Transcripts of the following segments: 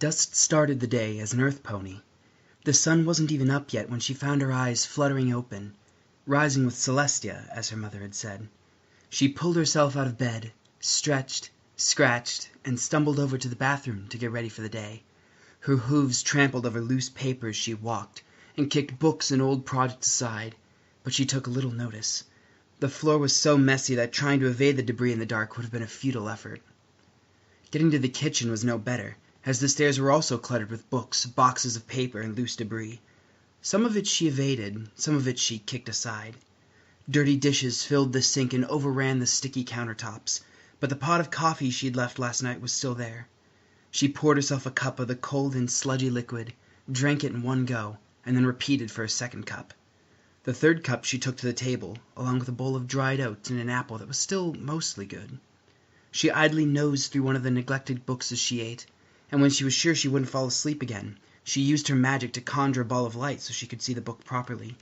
Dust started the day as an earth pony. The sun wasn't even up yet when she found her eyes fluttering open, rising with Celestia, as her mother had said. She pulled herself out of bed, stretched, scratched, and stumbled over to the bathroom to get ready for the day. Her hooves trampled over loose paper as she walked, and kicked books and old projects aside, but she took little notice. The floor was so messy that trying to evade the debris in the dark would have been a futile effort. Getting to the kitchen was no better, as the stairs were also cluttered with books, boxes of paper, and loose debris. Some of it she evaded, some of it she kicked aside. Dirty dishes filled the sink and overran the sticky countertops, but the pot of coffee she had left last night was still there. She poured herself a cup of the cold and sludgy liquid, drank it in one go, and then repeated for a second cup. The third cup she took to the table, along with a bowl of dried oats and an apple that was still mostly good. She idly nosed through one of the neglected books as she ate, and when she was sure she wouldn't fall asleep again, she used her magic to conjure a ball of light so she could see the book properly.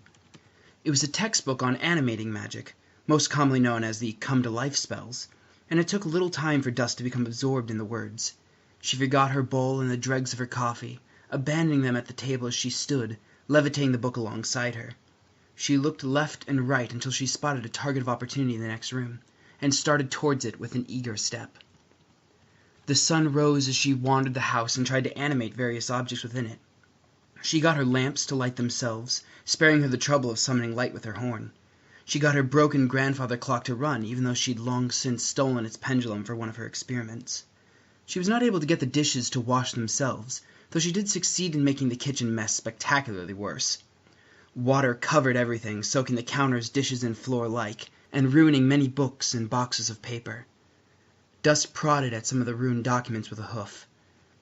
It was a textbook on animating magic, most commonly known as the come-to-life spells, and it took little time for Dust to become absorbed in the words. She forgot her bowl and the dregs of her coffee, abandoning them at the table as she stood, levitating the book alongside her. She looked left and right until she spotted a target of opportunity in the next room, and started towards it with an eager step. The sun rose as she wandered the house and tried to animate various objects within it. She got her lamps to light themselves, sparing her the trouble of summoning light with her horn. She got her broken grandfather clock to run, even though she'd long since stolen its pendulum for one of her experiments. She was not able to get the dishes to wash themselves, though she did succeed in making the kitchen mess spectacularly worse. Water covered everything, soaking the counters, dishes, and floor alike, and ruining many books and boxes of paper. Dust prodded at some of the ruined documents with a hoof.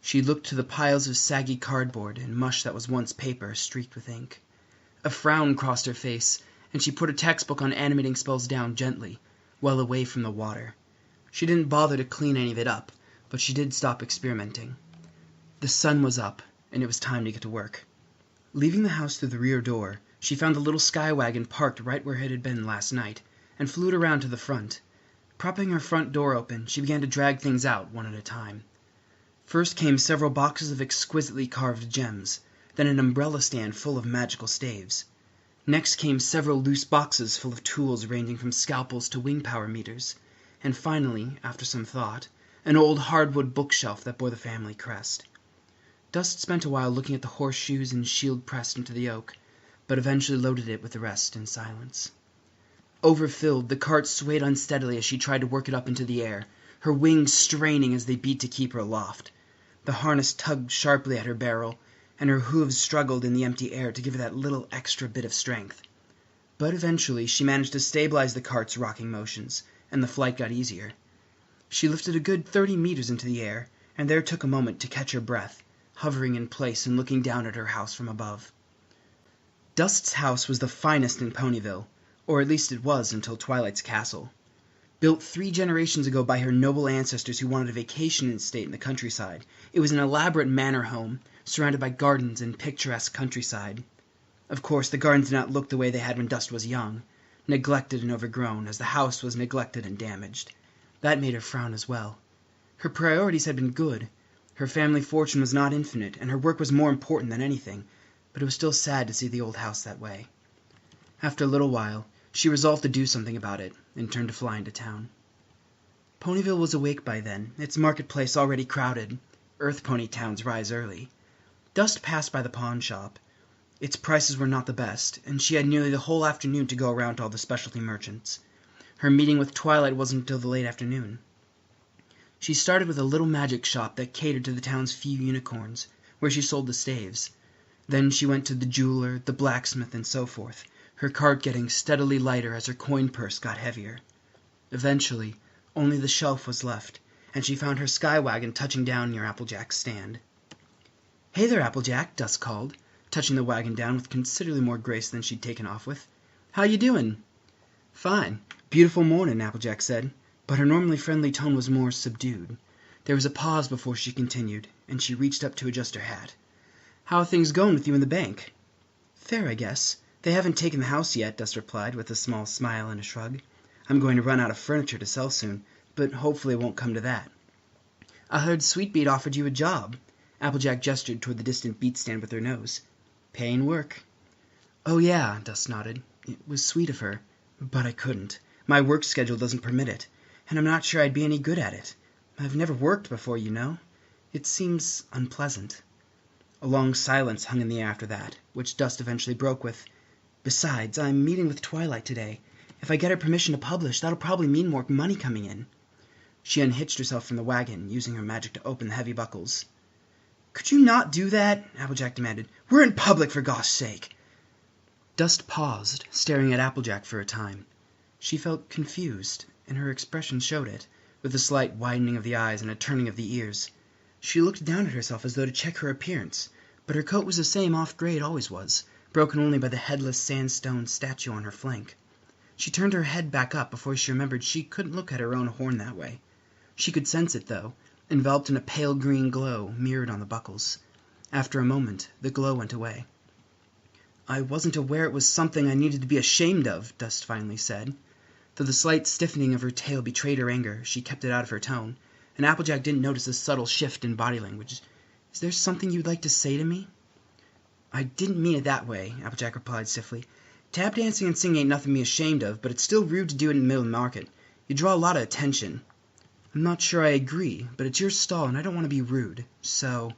She looked to the piles of saggy cardboard and mush that was once paper, streaked with ink. A frown crossed her face, and she put her textbook on animating spells down gently, well away from the water. She didn't bother to clean any of it up, but she did stop experimenting. The sun was up, and it was time to get to work. Leaving the house through the rear door, she found the little sky wagon parked right where it had been last night, and flew it around to the front. Propping her front door open, she began to drag things out one at a time. First came several boxes of exquisitely carved gems, then an umbrella stand full of magical staves. Next came several loose boxes full of tools ranging from scalpels to wing power meters, and finally, after some thought, an old hardwood bookshelf that bore the family crest. Dust spent a while looking at the horseshoes and shield pressed into the oak, but eventually loaded it with the rest in silence. Overfilled, the cart swayed unsteadily as she tried to work it up into the air, her wings straining as they beat to keep her aloft. The harness tugged sharply at her barrel, and her hooves struggled in the empty air to give her that little extra bit of strength. But eventually she managed to stabilize the cart's rocking motions, and the flight got easier. She lifted a good 30 meters into the air, and there took a moment to catch her breath, hovering in place and looking down at her house from above. Dust's house was the finest in Ponyville, or at least it was until Twilight's castle. Built 3 generations ago by her noble ancestors who wanted a vacation estate in the countryside, it was an elaborate manor home, surrounded by gardens and picturesque countryside. Of course, the gardens did not look the way they had when Dust was young, neglected and overgrown, as the house was neglected and damaged. That made her frown as well. Her priorities had been good. Her family fortune was not infinite, and her work was more important than anything, but it was still sad to see the old house that way. After a little while, she resolved to do something about it, and turned to fly into town. Ponyville was awake by then, its marketplace already crowded. Earth pony towns rise early. Dust passed by the pawn shop. Its prices were not the best, and she had nearly the whole afternoon to go around to all the specialty merchants. Her meeting with Twilight wasn't until the late afternoon. She started with a little magic shop that catered to the town's few unicorns, where she sold the staves. Then she went to the jeweler, the blacksmith, and so forth, her cart getting steadily lighter as her coin purse got heavier. Eventually, only the shelf was left, and she found her sky wagon touching down near Applejack's stand. "Hey there, Applejack," Dust called, touching the wagon down with considerably more grace than she'd taken off with. "How you doing?" "Fine. Beautiful morning," Applejack said, but her normally friendly tone was more subdued. There was a pause before she continued, and she reached up to adjust her hat. "How are things going with you in the bank?" "Fair, I guess. They haven't taken the house yet," Dust replied, with a small smile and a shrug. "I'm going to run out of furniture to sell soon, but hopefully it won't come to that." "I heard Sweetbeat offered you a job." Applejack gestured toward the distant beat stand with her nose. "Paying work." "Oh, yeah," Dust nodded. "It was sweet of her. But I couldn't. My work schedule doesn't permit it. And I'm not sure I'd be any good at it. I've never worked before, you know. It seems unpleasant." A long silence hung in the air after that, which Dust eventually broke with, "Besides, I'm meeting with Twilight today. If I get her permission to publish, that'll probably mean more money coming in." She unhitched herself from the wagon, using her magic to open the heavy buckles. "Could you not do that?" Applejack demanded. "We're in public, for gosh sake!" Dust paused, staring at Applejack for a time. She felt confused, and her expression showed it, with a slight widening of the eyes and a turning of the ears. She looked down at herself as though to check her appearance, but her coat was the same off-gray it always was, broken only by the headless sandstone statue on her flank. She turned her head back up before she remembered she couldn't look at her own horn that way. She could sense it, though, enveloped in a pale green glow mirrored on the buckles. After a moment, the glow went away. "I wasn't aware it was something I needed to be ashamed of," Dust finally said. Though the slight stiffening of her tail betrayed her anger, she kept it out of her tone, and Applejack didn't notice a subtle shift in body language. "Is there something you'd like to say to me?" "I didn't mean it that way," Applejack replied stiffly. "Tap dancing and singing ain't nothing to be ashamed of, but it's still rude to do it in the middle of the market. You draw a lot of attention." "I'm not sure I agree, but it's your stall and I don't want to be rude, so—"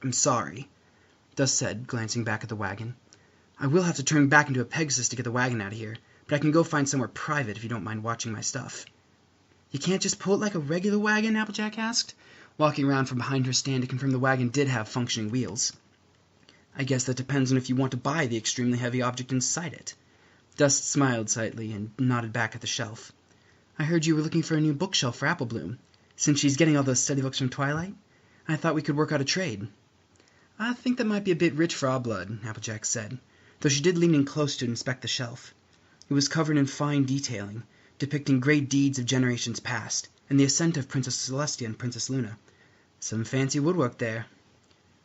"I'm sorry," Dust said, glancing back at the wagon. "I will have to turn back into a Pegasus to get the wagon out of here, but I can go find somewhere private if you don't mind watching my stuff." "You can't just pull it like a regular wagon?" Applejack asked, walking around from behind her stand to confirm the wagon did have functioning wheels. "I guess that depends on if you want to buy the extremely heavy object inside it." Dust smiled slightly and nodded back at the shelf. "I heard you were looking for a new bookshelf for Applebloom, since she's getting all those study books from Twilight. I thought we could work out a trade." "I think that might be a bit rich for our blood," Applejack said, though she did lean in close to inspect the shelf. It was covered in fine detailing, depicting great deeds of generations past, and the ascent of Princess Celestia and Princess Luna. "Some fancy woodwork there."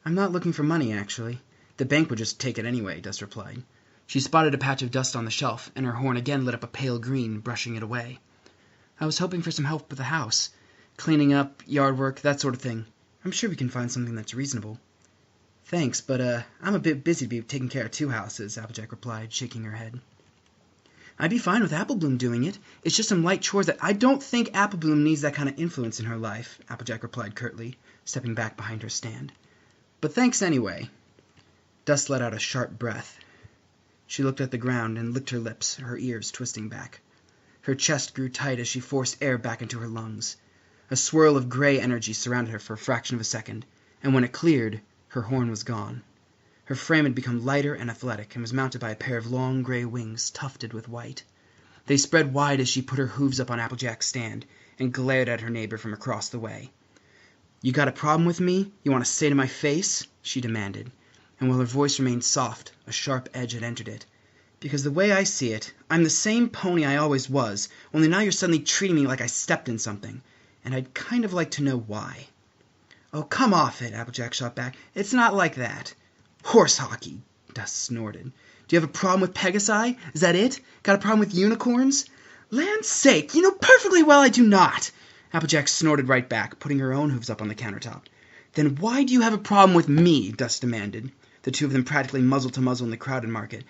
"I'm not looking for money, actually. The bank would just take it anyway," Dust replied. She spotted a patch of dust on the shelf, and her horn again lit up a pale green, brushing it away. "I was hoping for some help with the house. Cleaning up, yard work, that sort of thing. I'm sure we can find something that's reasonable." "Thanks, but I'm a bit busy to be taking care of two houses," Applejack replied, shaking her head. "I'd be fine with Applebloom doing it. It's just some light chores that—" "I don't think Applebloom needs that kind of influence in her life," Applejack replied curtly, stepping back behind her stand. "But thanks anyway." Dust let out a sharp breath. She looked at the ground and licked her lips, her ears twisting back. Her chest grew tight as she forced air back into her lungs. A swirl of gray energy surrounded her for a fraction of a second, and when it cleared, her horn was gone. Her frame had become lighter and athletic, and was mounted by a pair of long gray wings tufted with white. They spread wide as she put her hooves up on Applejack's stand, and glared at her neighbor from across the way. "You got a problem with me? You want to say to my face?" she demanded, and while her voice remained soft, a sharp edge had entered it. "Because the way I see it, I'm the same pony I always was, only now you're suddenly treating me like I stepped in something, and I'd kind of like to know why." "Oh, come off it," Applejack shot back. "It's not like that." "Horse hockey," Dust snorted. "Do you have a problem with Pegasi? Is that it? Got a problem with unicorns?" "Land's sake, you know perfectly well I do not!" Applejack snorted right back, putting her own hooves up on the countertop. "Then why do you have a problem with me?" Dust demanded, the two of them practically muzzle to muzzle in the crowded market.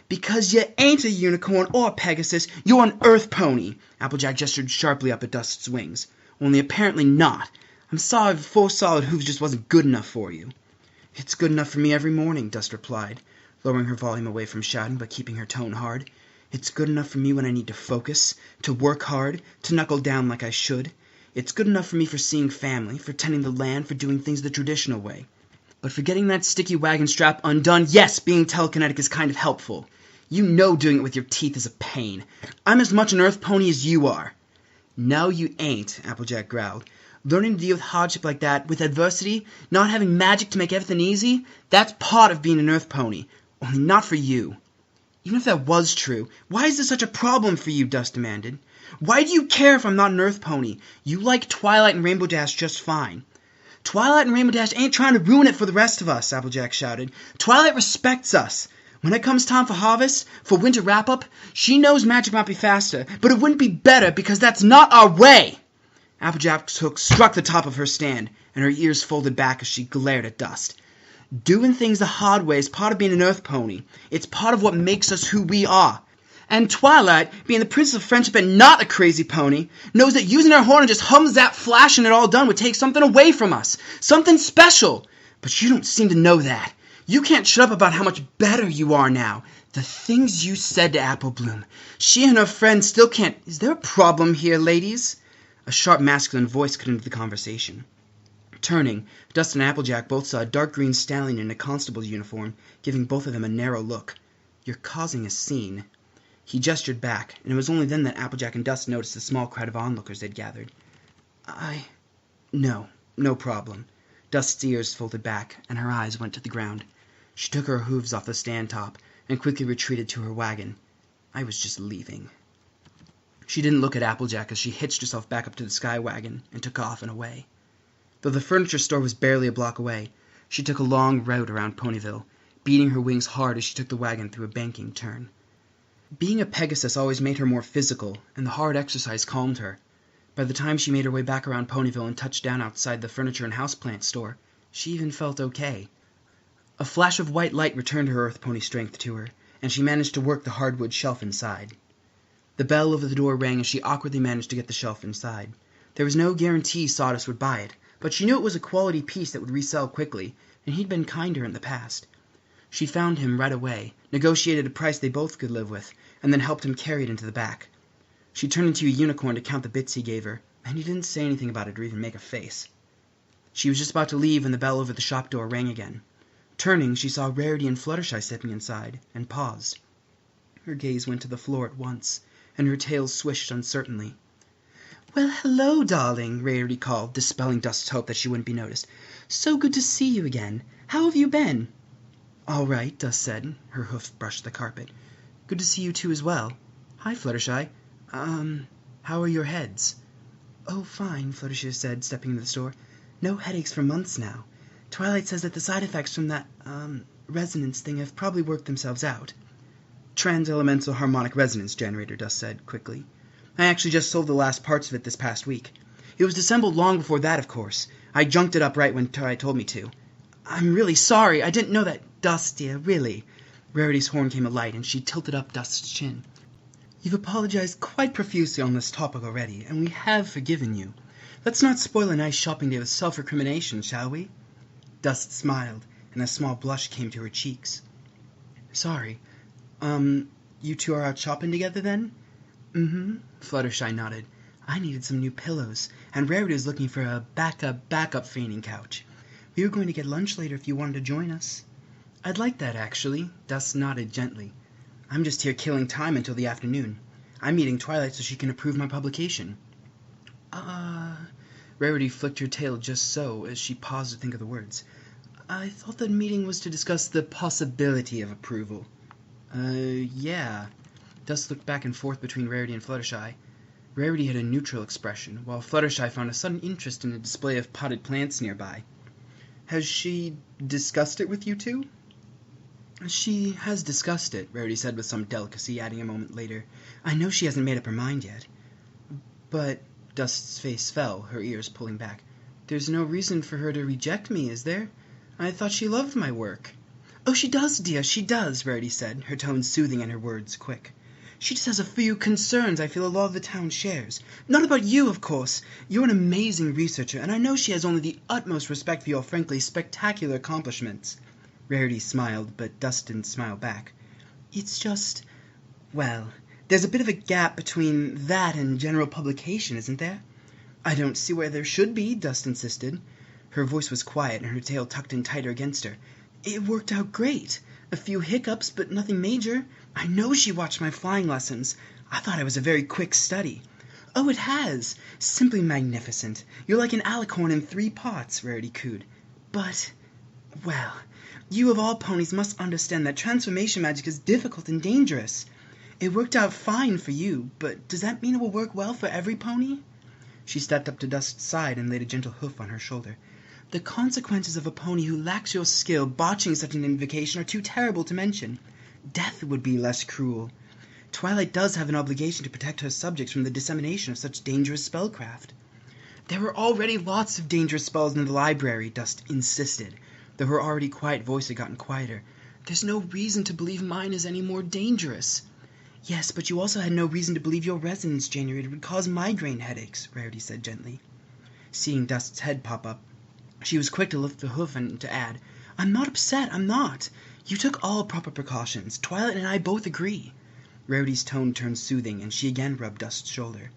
"Because you ain't a unicorn or a Pegasus, you're an earth pony!" Applejack gestured sharply up at Dust's wings. "Only apparently not. I'm sorry if 4 solid hooves just wasn't good enough for you." "It's good enough for me every morning," Dust replied, lowering her volume away from shouting but keeping her tone hard. "It's good enough for me when I need to focus, to work hard, to knuckle down like I should. It's good enough for me for seeing family, for tending the land, for doing things the traditional way. But for getting that sticky wagon strap undone, yes, being telekinetic is kind of helpful. You know doing it with your teeth is a pain. I'm as much an earth pony as you are." "No, you ain't," Applejack growled. "Learning to deal with hardship like that, with adversity, not having magic to make everything easy, that's part of being an earth pony. Only not for you." "Even if that was true, why is this such a problem for you?" Dust demanded. "Why do you care if I'm not an earth pony? You like Twilight and Rainbow Dash just fine." "Twilight and Rainbow Dash ain't trying to ruin it for the rest of us," Applejack shouted. "Twilight respects us. When it comes time for harvest, for winter wrap-up, she knows magic might be faster, but it wouldn't be better because that's not our way." Applejack's hook struck the top of her stand, and her ears folded back as she glared at Dust. Doing things the hard way is part of being an Earth pony. It's part of what makes us who we are. And Twilight, being the princess of friendship and not a crazy pony, knows that using her horn and just hums that flash and it all done would take something away from us. Something special. But you don't seem to know that. You can't shut up about how much better you are now. The things you said to Apple Bloom. She and her friends still can't... Is there a problem here, ladies? A sharp masculine voice cut into the conversation. Turning, Dust and Applejack both saw a dark green stallion in a constable's uniform, giving both of them a narrow look. You're causing a scene. He gestured back, and it was only then that Applejack and Dust noticed the small crowd of onlookers they'd gathered. No problem. Dust's ears folded back, and her eyes went to the ground. She took her hooves off the stand top, and quickly retreated to her wagon. I was just leaving. She didn't look at Applejack as she hitched herself back up to the sky wagon and took off and away. Though the furniture store was barely a block away, she took a long route around Ponyville, beating her wings hard as she took the wagon through a banking turn. Being a Pegasus always made her more physical, and the hard exercise calmed her. By the time she made her way back around Ponyville and touched down outside the furniture and houseplant store, she even felt okay. A flash of white light returned her Earth pony strength to her, and she managed to work the hardwood shelf inside. The bell over the door rang as she awkwardly managed to get the shelf inside. There was no guarantee Sawdust would buy it, but she knew it was a quality piece that would resell quickly, and he'd been kind to her in the past. She found him right away, negotiated a price they both could live with, and then helped him carry it into the back. She turned into a unicorn to count the bits he gave her, and he didn't say anything about it or even make a face. She was just about to leave when the bell over the shop door rang again. Turning, she saw Rarity and Fluttershy stepping inside, and paused. Her gaze went to the floor at once, and her tail swished uncertainly. "Well, hello, darling," Rarity called, dispelling Dust's hope that she wouldn't be noticed. "So good to see you again. How have you been?" "All right," Dust said. Her hoof brushed the carpet. "Good to see you too as well. Hi, Fluttershy. How are your heads?" "Oh, fine," Fluttershy said, stepping into the store. "No headaches for months now. Twilight says that the side effects from that, resonance thing have probably worked themselves out." "Trans-elemental harmonic resonance generator," Dust said, quickly. "I actually just sold the last parts of it this past week. It was assembled long before that, of course. I junked it up right when Twilight told me to. I'm really sorry. I didn't know that, Dust, dear, really." Rarity's horn came alight, and she tilted up Dust's chin. "You've apologized quite profusely on this topic already, and we have forgiven you. Let's not spoil a nice shopping day with self-recrimination, shall we?" Dust smiled, and a small blush came to her cheeks. "Sorry. You two are out shopping together, then?" "Mm-hmm," Fluttershy nodded. "I needed some new pillows, and Rarity was looking for a backup fainting couch. We were going to get lunch later if you wanted to join us." "I'd like that, actually." Dust nodded gently. "I'm just here killing time until the afternoon. I'm meeting Twilight so she can approve my publication." Rarity flicked her tail just so, as she paused to think of the words. "I thought the meeting was to discuss the possibility of approval." Yeah." Dust looked back and forth between Rarity and Fluttershy. Rarity had a neutral expression, while Fluttershy found a sudden interest in a display of potted plants nearby. "Has she discussed it with you two?" "She has discussed it," Rarity said with some delicacy, adding a moment later, "I know she hasn't made up her mind yet." "But," Dust's face fell, her ears pulling back, "there's no reason for her to reject me, is there? I thought she loved my work." "Oh, she does, dear, she does," Rarity said, her tone soothing and her words quick. "She just has a few concerns I feel a lot of the town shares. Not about you, of course. You're an amazing researcher, and I know she has only the utmost respect for your frankly spectacular accomplishments." Rarity smiled, but Dust didn't smile back. "It's just... well, there's a bit of a gap between that and general publication, isn't there?" "I don't see where there should be," Dust insisted. Her voice was quiet, and her tail tucked in tighter against her. "It worked out great. A few hiccups, but nothing major. I know she watched my flying lessons. I thought I was a very quick study." "Oh, it has. Simply magnificent. You're like an alicorn in 3 parts," Rarity cooed. "But... well, you of all ponies must understand that transformation magic is difficult and dangerous. It worked out fine for you, but does that mean it will work well for every pony?" She stepped up to Dust's side and laid a gentle hoof on her shoulder. "The consequences of a pony who lacks your skill botching such an invocation are too terrible to mention. Death would be less cruel. Twilight does have an obligation to protect her subjects from the dissemination of such dangerous spellcraft." There were already lots of dangerous spells in the library, Dust insisted, though her already quiet voice had gotten quieter. There's no reason to believe mine is any more dangerous. Yes, but you also had no reason to believe your resonance generator would cause migraine headaches, Rarity said gently. Seeing Dust's head pop up, she was quick to lift the hoof and to add, I'm not upset, I'm not. You took all proper precautions. Twilight and I both agree. Rarity's tone turned soothing, and she again rubbed Dust's shoulder.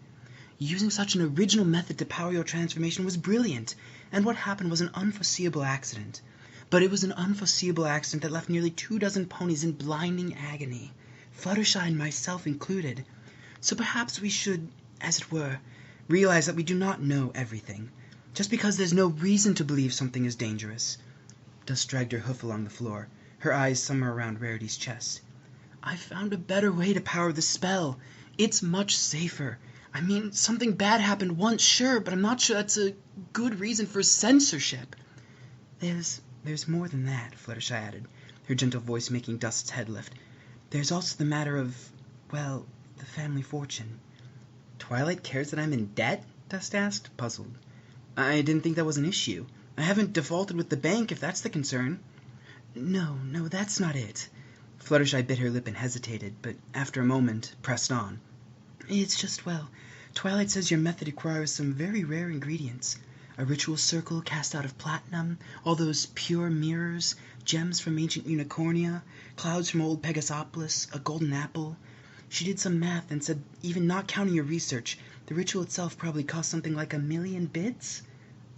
Using such an original method to power your transformation was brilliant, and what happened was an unforeseeable accident. But it was an unforeseeable accident that left nearly 24 ponies in blinding agony, Fluttershy and myself included. So perhaps we should, as it were, realize that we do not know everything, just because there's no reason to believe something is dangerous. Dust dragged her hoof along the floor, her eyes somewhere around Rarity's chest. I've found a better way to power the spell. It's much safer. I mean, something bad happened once, sure, but I'm not sure that's a good reason for censorship. There's more than that, Fluttershy added, her gentle voice making Dust's head lift. There's also the matter of, well, the family fortune. Twilight cares that I'm in debt? Dust asked, puzzled. I didn't think that was an issue. I haven't defaulted with the bank, if that's the concern. No, that's not it. Fluttershy bit her lip and hesitated, but after a moment pressed on. It's just, well, Twilight says your method requires some very rare ingredients. A ritual circle cast out of platinum, all those pure mirrors, gems from ancient unicornia, clouds from old Pegasopolis, a golden apple. She did some math and said even not counting your research, the ritual itself probably cost something like 1,000,000 bits?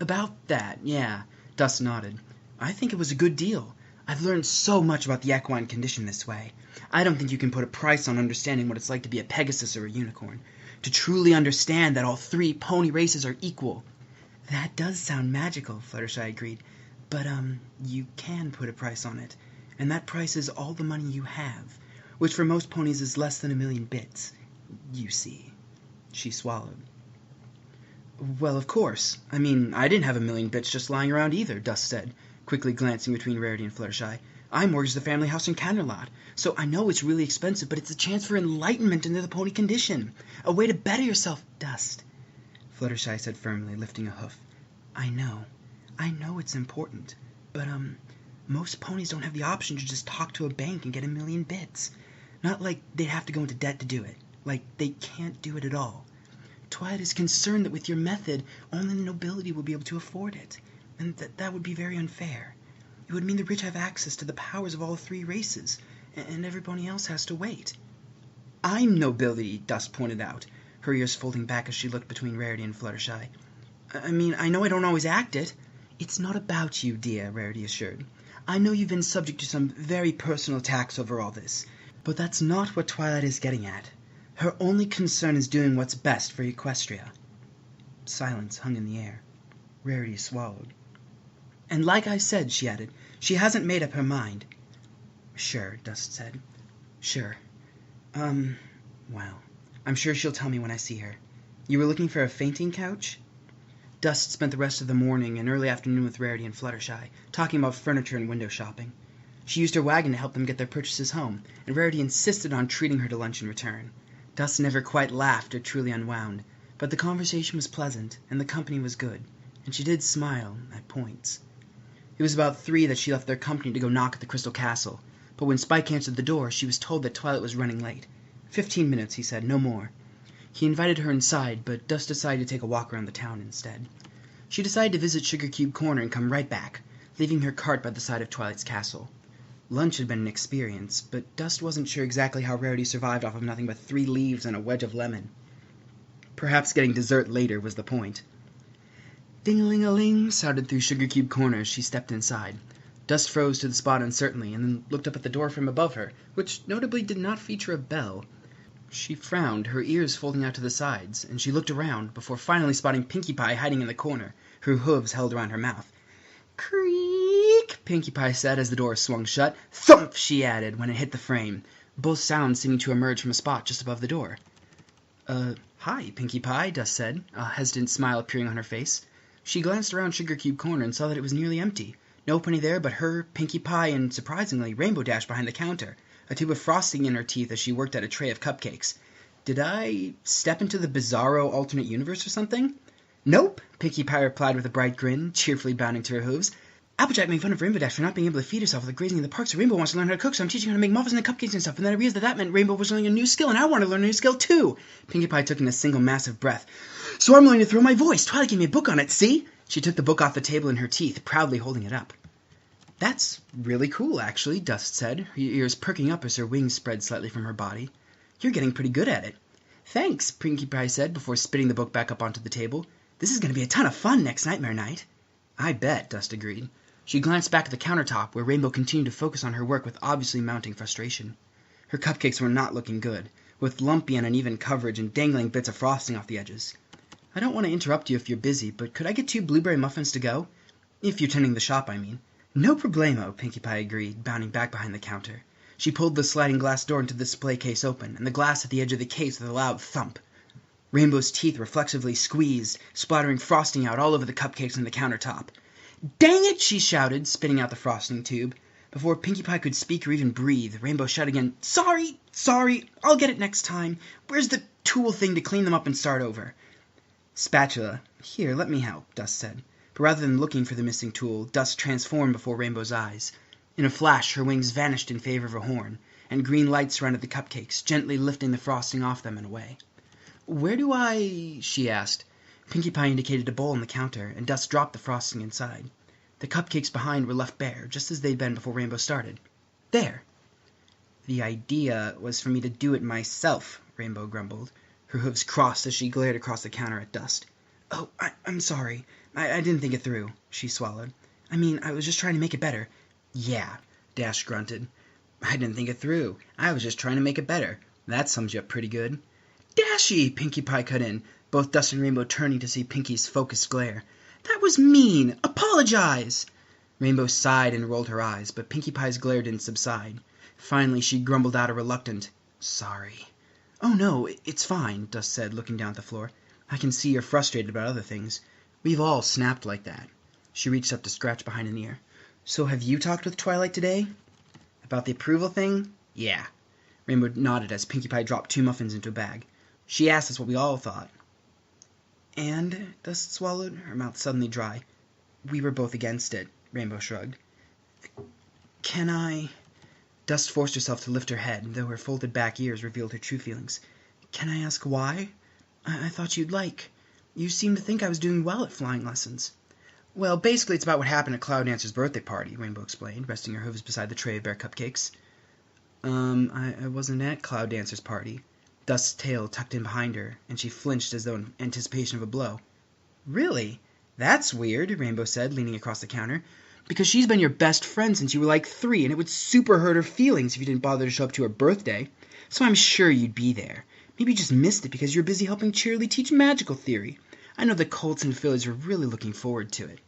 About that, yeah. Dust nodded. I think it was a good deal. I've learned so much about the equine condition this way. I don't think you can put a price on understanding what it's like to be a Pegasus or a unicorn. To truly understand that all 3 pony races are equal. That does sound magical, Fluttershy agreed. But, you can put a price on it. And that price is all the money you have, which for most ponies is less than 1,000,000 bits. You see. She swallowed. Well, of course. I mean, I didn't have 1,000,000 bits just lying around either, Dust said, quickly glancing between Rarity and Fluttershy. I mortgaged the family house in Canterlot, so I know it's really expensive, but it's a chance for enlightenment into the pony condition. A way to better yourself, Dust. Fluttershy said firmly, lifting a hoof. I know it's important, but, most ponies don't have the option to just talk to a bank and get 1,000,000 bits. Not like they'd have to go into debt to do it. Like, they can't do it at all. Twilight is concerned that with your method, only the nobility will be able to afford it, and that would be very unfair. It would mean the rich have access to the powers of all 3 races, and everybody else has to wait. I'm nobility, Dust pointed out, her ears folding back as she looked between Rarity and Fluttershy. I mean, I know I don't always act it. It's not about you, dear, Rarity assured. I know you've been subject to some very personal attacks over all this, but that's not what Twilight is getting at. Her only concern is doing what's best for Equestria. Silence hung in the air. Rarity swallowed. And like I said, she added, she hasn't made up her mind. Sure, Dust said. Sure. Well, I'm sure she'll tell me when I see her. You were looking for a fainting couch? Dust spent the rest of the morning and early afternoon with Rarity and Fluttershy, talking about furniture and window shopping. She used her wagon to help them get their purchases home, and Rarity insisted on treating her to lunch in return. Dust never quite laughed or truly unwound, but the conversation was pleasant, and the company was good, and she did smile at points. It was about 3 that she left their company to go knock at the Crystal Castle, but when Spike answered the door, she was told that Twilight was running late. 15 minutes, he said, no more. He invited her inside, but Dust decided to take a walk around the town instead. She decided to visit Sugar Cube Corner and come right back, leaving her cart by the side of Twilight's castle. Lunch had been an experience, but Dust wasn't sure exactly how Rarity survived off of nothing but 3 leaves and a wedge of lemon. Perhaps getting dessert later was the point. Ding-a-ling-a-ling sounded through Sugar Cube Corner as she stepped inside. Dust froze to the spot uncertainly, and then looked up at the door from above her, which notably did not feature a bell. She frowned, her ears folding out to the sides, and she looked around, before finally spotting Pinkie Pie hiding in the corner, her hooves held around her mouth. Creak, Pinkie Pie said as the door swung shut. Thump, she added, when it hit the frame, both sounds seeming to emerge from a spot just above the door. Hi, Pinkie Pie, Dust said, a hesitant smile appearing on her face. She glanced around Sugar Cube Corner and saw that it was nearly empty. No pony there but her, Pinkie Pie, and, surprisingly, Rainbow Dash behind the counter, a tube of frosting in her teeth as she worked at a tray of cupcakes. Did I step into the bizarro alternate universe or something? "Nope," Pinkie Pie replied with a bright grin, cheerfully bounding to her hooves. "Applejack made fun of Rainbow Dash for not being able to feed herself with the grazing in the park, so Rainbow wants to learn how to cook, so I'm teaching her to make muffins and cupcakes and stuff, and then I realized that meant Rainbow was learning a new skill, and I want to learn a new skill too!" Pinkie Pie took in a single massive breath. "So I'm learning to throw my voice! Twilight gave me a book on it, see?" She took the book off the table in her teeth, proudly holding it up. "That's really cool, actually," Dust said, her ears perking up as her wings spread slightly from her body. "You're getting pretty good at it." "Thanks," Pinkie Pie said, before spitting the book back up onto the table. "This is going to be a ton of fun next Nightmare Night." "I bet," Dust agreed. She glanced back at the countertop, where Rainbow continued to focus on her work with obviously mounting frustration. Her cupcakes were not looking good, with lumpy and uneven coverage and dangling bits of frosting off the edges. "I don't want to interrupt you if you're busy, but could I get 2 blueberry muffins to go? If you're tending the shop, I mean." "No problemo," Pinkie Pie agreed, bounding back behind the counter. She pulled the sliding glass door into the display case open, and the glass at the edge of the case with a loud thump. Rainbow's teeth reflexively squeezed, splattering frosting out all over the cupcakes and the countertop. "Dang it!" she shouted, spitting out the frosting tube. Before Pinkie Pie could speak or even breathe, Rainbow shouted again, Sorry! I'll get it next time. Where's the tool thing to clean them up and start over?" "Spatula. Here, let me help," Dust said. But rather than looking for the missing tool, Dust transformed before Rainbow's eyes. In a flash, her wings vanished in favor of a horn, and green light surrounded the cupcakes, gently lifting the frosting off them and away. "Where do I—" she asked. Pinkie Pie indicated a bowl on the counter, and Dust dropped the frosting inside. The cupcakes behind were left bare, just as they'd been before Rainbow started. "There." "The idea was for me to do it myself," Rainbow grumbled. Her hooves crossed as she glared across the counter at Dust. "Oh, I'm sorry. I didn't think it through," she swallowed. "I mean, I was just trying to make it better." "Yeah," Dash grunted. "I didn't think it through. I was just trying to make it better. That sums you up pretty good." "Dashy!" Pinkie Pie cut in, both Dust and Rainbow turning to see Pinkie's focused glare. "That was mean! Apologize!" Rainbow sighed and rolled her eyes, but Pinkie Pie's glare didn't subside. Finally she grumbled out a reluctant, "Sorry." "Oh no, it's fine," Dust said, looking down at the floor. "I can see you're frustrated about other things. We've all snapped like that." She reached up to scratch behind an ear. "So have you talked with Twilight today?" "About the approval thing? Yeah." Rainbow nodded as Pinkie Pie dropped 2 muffins into a bag. "She asked us what we all thought." "And?" Dust swallowed, her mouth suddenly dry. "We were both against it," Rainbow shrugged. "Can I—" Dust forced herself to lift her head, though her folded back ears revealed her true feelings. "Can I ask why? I thought you'd like— You seemed to think I was doing well at flying lessons." "Well, basically it's about what happened at Cloud Dancer's birthday party," Rainbow explained, resting her hooves beside the tray of bare cupcakes. I wasn't at Cloud Dancer's party." Dust's tail tucked in behind her, and she flinched as though in anticipation of a blow. "Really? That's weird," Rainbow said, leaning across the counter. "Because she's been your best friend since you were like 3, and it would super hurt her feelings if you didn't bother to show up to her birthday. So I'm sure you'd be there. Maybe you just missed it because you were busy helping Cheerilee teach magical theory. I know the Colts and Phillies were really looking forward to it."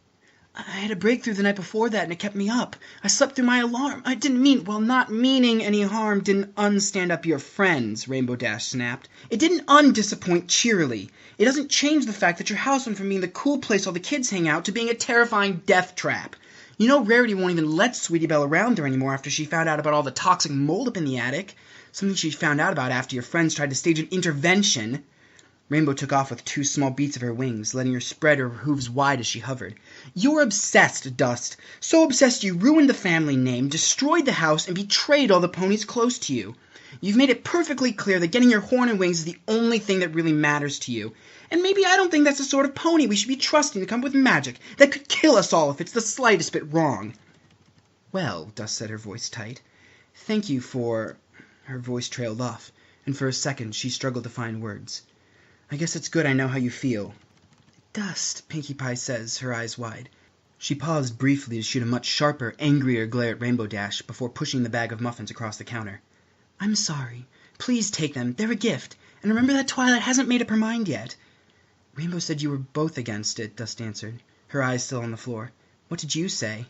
"I had a breakthrough the night before that, and it kept me up. I slept through my alarm. I didn't mean—" "Well, not meaning any harm didn't unstand up your friends," Rainbow Dash snapped. "It didn't undisappoint Cheerilee. It doesn't change the fact that your house went from being the cool place all the kids hang out to being a terrifying death trap. You know Rarity won't even let Sweetie Belle around her anymore after she found out about all the toxic mold up in the attic. Something she found out about after your friends tried to stage an intervention." Rainbow took off with 2 small beats of her wings, letting her spread her hooves wide as she hovered. "You're obsessed, Dust. So obsessed you ruined the family name, destroyed the house, and betrayed all the ponies close to you. You've made it perfectly clear that getting your horn and wings is the only thing that really matters to you. And maybe I don't think that's the sort of pony we should be trusting to come up with magic that could kill us all if it's the slightest bit wrong." "Well," Dust said, her voice tight, "thank you for—" Her voice trailed off, and for a second she struggled to find words. "I guess it's good I know how you feel." "Dust," Pinkie Pie says, her eyes wide. She paused briefly to shoot a much sharper, angrier glare at Rainbow Dash before pushing the bag of muffins across the counter. "I'm sorry. Please take them. They're a gift. And remember that Twilight hasn't made up her mind yet." "Rainbow said you were both against it," Dust answered, her eyes still on the floor. "What did you say?"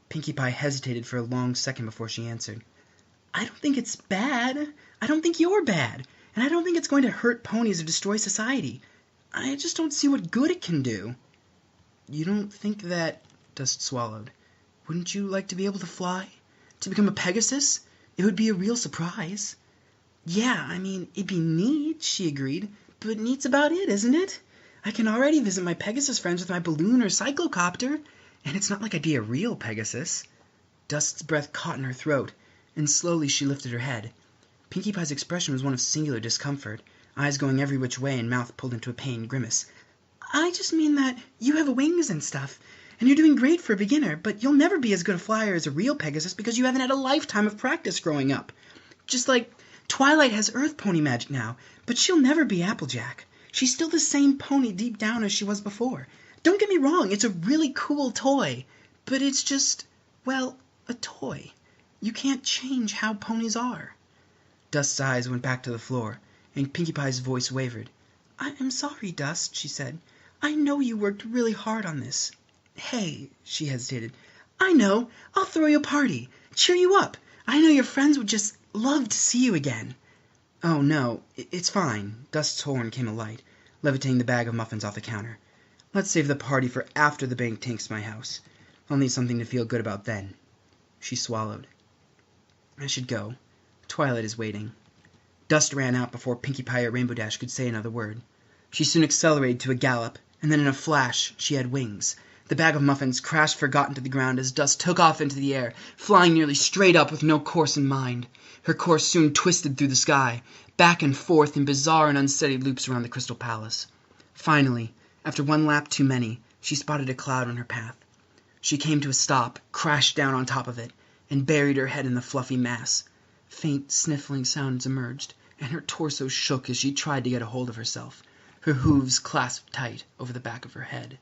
Pinkie Pie hesitated for a long second before she answered. "I don't think it's bad. I don't think you're bad. And I don't think it's going to hurt ponies or destroy society. I just don't see what good it can do." "You don't think that—" Dust swallowed. "Wouldn't you like to be able to fly? To become a Pegasus? It would be a real surprise." "Yeah, I mean, it'd be neat," she agreed. "But neat's about it, isn't it? I can already visit my Pegasus friends with my balloon or cyclocopter, and it's not like I'd be a real Pegasus." Dust's breath caught in her throat, and slowly she lifted her head. Pinkie Pie's expression was one of singular discomfort, eyes going every which way and mouth pulled into a pained grimace. "I just mean that you have wings and stuff, and you're doing great for a beginner, but you'll never be as good a flyer as a real Pegasus because you haven't had a lifetime of practice growing up. Just like Twilight has Earth Pony magic now, but she'll never be Applejack. She's still the same pony deep down as she was before. Don't get me wrong, it's a really cool toy, but it's just, well, a toy. You can't change how ponies are." Dust's eyes went back to the floor, and Pinkie Pie's voice wavered. "I am sorry, Dust," she said. "I know you worked really hard on this. Hey," she hesitated, "I know! I'll throw you a party. Cheer you up. I know your friends would just love to see you again." "Oh, no, it's fine." Dust's horn came alight, levitating the bag of muffins off the counter. "Let's save the party for after the bank takes my house. I'll need something to feel good about then." She swallowed. "I should go. Twilight is waiting." Dust ran out before Pinkie Pie or Rainbow Dash could say another word. She soon accelerated to a gallop, and then in a flash she had wings. The bag of muffins crashed forgotten to the ground as Dust took off into the air, flying nearly straight up with no course in mind. Her course soon twisted through the sky, back and forth in bizarre and unsteady loops around the Crystal Palace. Finally, after one lap too many, she spotted a cloud on her path. She came to a stop, crashed down on top of it, and buried her head in the fluffy mass. Faint sniffling sounds emerged, and her torso shook as she tried to get a hold of herself, her hooves clasped tight over the back of her head.